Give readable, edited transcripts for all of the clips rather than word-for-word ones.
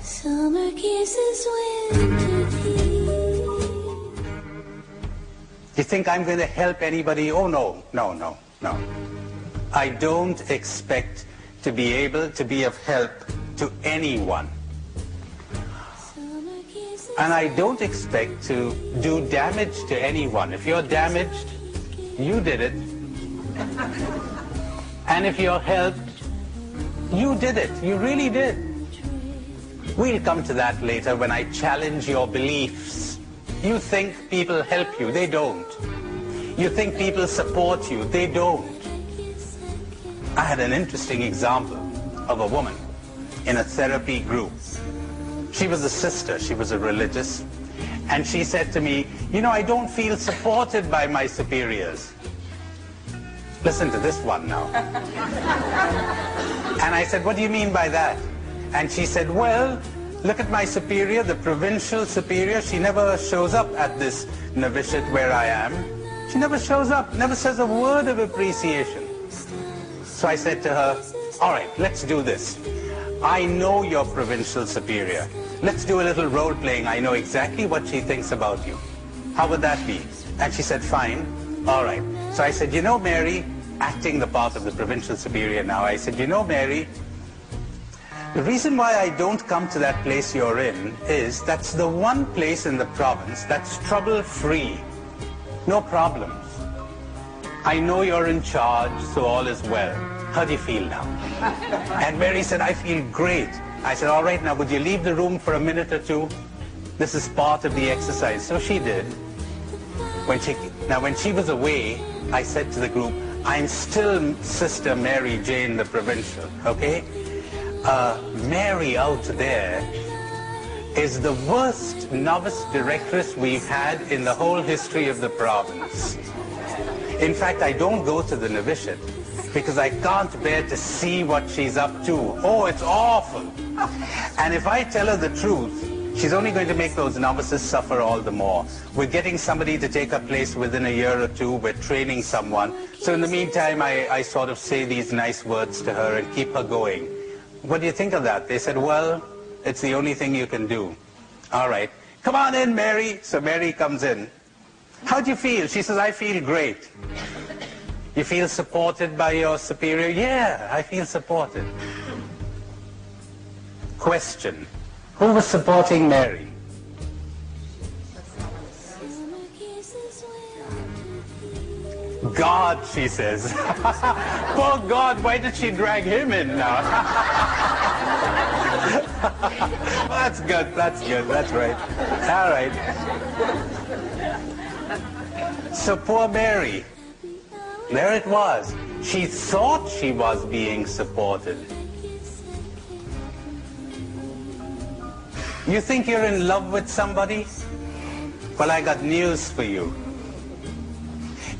Summer kisses, winter tea. You think I'm going to help anybody? Oh, no, no, no, no. I don't expect to be able to be of help to anyone. And I don't expect to do damage to anyone. If you're damaged, you did it. And if you're helped, you did it. You really did. We'll come to that later when I challenge your beliefs. You think people help you. They don't. You think people support you. They don't. I had an interesting example of a woman in a therapy group. She was a sister. She was a religious. And she said to me, you know, I don't feel supported by my superiors. Listen to this one now. And I said, what do you mean by that? And she said, well, look at my superior, the provincial superior. She never shows up at this novitiate where I am. She never shows up, never says a word of appreciation. So I said to her, all right, let's do this. I know your provincial superior. Let's do a little role-playing. I know exactly what she thinks about you. How would that be? And she said, fine. All right. So I said, you know, Mary, acting the part of the provincial superior now, I said, you know, Mary, the reason why I don't come to that place you're in is that's the one place in the province that's trouble-free. No problems. I know you're in charge, so all is well. How do you feel now? And Mary said, I feel great. I said, all right, now would you leave the room for a minute or two? This is part of the exercise. So she did. When she was away, I said to the group, I'm still Sister Mary Jane the Provincial, okay? Mary out there is the worst novice directress we've had in the whole history of the province. In fact, I don't go to the novitiate because I can't bear to see what she's up to. Oh, it's awful. And if I tell her the truth, she's only going to make those novices suffer all the more. We're getting somebody to take her place within a year or two. We're training someone. So in the meantime, I sort of say these nice words to her and keep her going. What do you think of that? They said, well, it's the only thing you can do. All right. Come on in, Mary. So Mary comes in. How do you feel? She says, I feel great. You feel supported by your superior? Yeah, I feel supported. Question. Who was supporting Mary? God, she says. Poor God, why did she drag him in now? That's good, that's good, that's right. All right. So poor Mary, there it was. She thought she was being supported. You think you're in love with somebody? Well, I got news for you.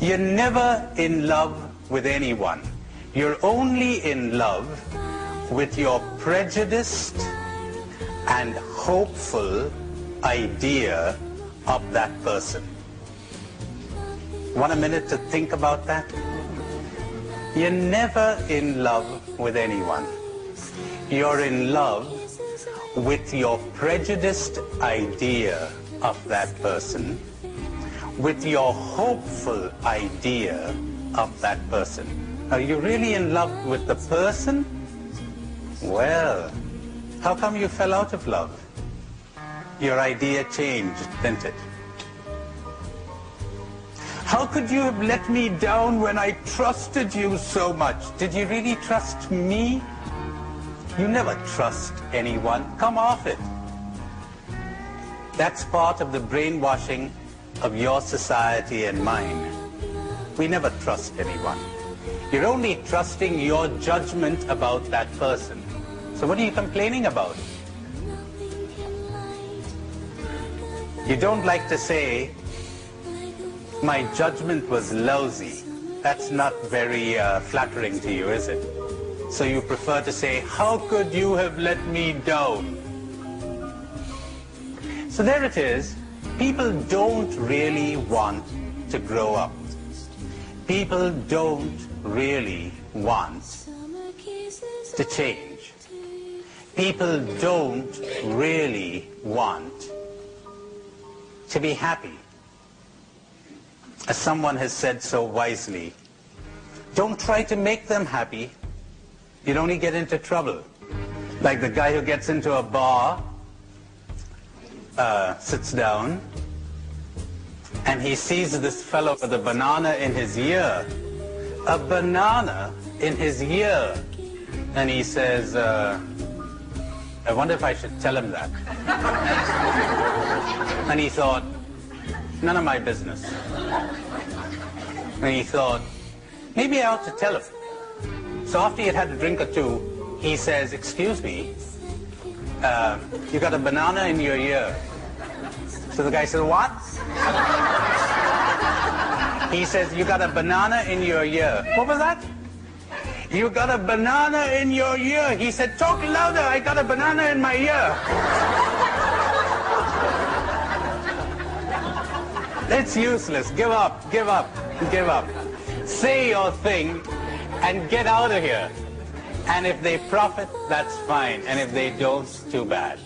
You're never in love with anyone. You're only in love with your prejudiced and hopeful idea of that person. Want a minute to think about that? You're never in love with anyone. You're in love with your prejudiced idea of that person, with your hopeful idea of that person. Are you really in love with the person? Well, how come you fell out of love? Your idea changed, didn't it? How could you have let me down when I trusted you so much? Did you really trust me? You never trust anyone. Come off it. That's part of the brainwashing of your society and mine. We never trust anyone. You're only trusting your judgment about that person. So what are you complaining about? You don't like to say, my judgment was lousy. That's not very flattering to you, is it? So you prefer to say, how could you have let me down? So there it is. People don't really want to grow up. People don't really want to change. People don't really want to be happy. As someone has said so wisely, don't try to make them happy. You'd only get into trouble. Like the guy who gets into a bar, sits down, and he sees this fellow with a banana in his ear. A banana in his ear. And he says, I wonder if I should tell him that. And he thought, none of my business. And he thought, maybe I ought to tell him. So after he had had a drink or two, he says, excuse me, you got a banana in your ear. So the guy said, what? He says, you got a banana in your ear. What was that? You got a banana in your ear. He said, talk louder, I got a banana in my ear. It's useless. Give up, give up, give up. Say your thing and get out of here. And if they profit, that's fine. And if they don't, too bad.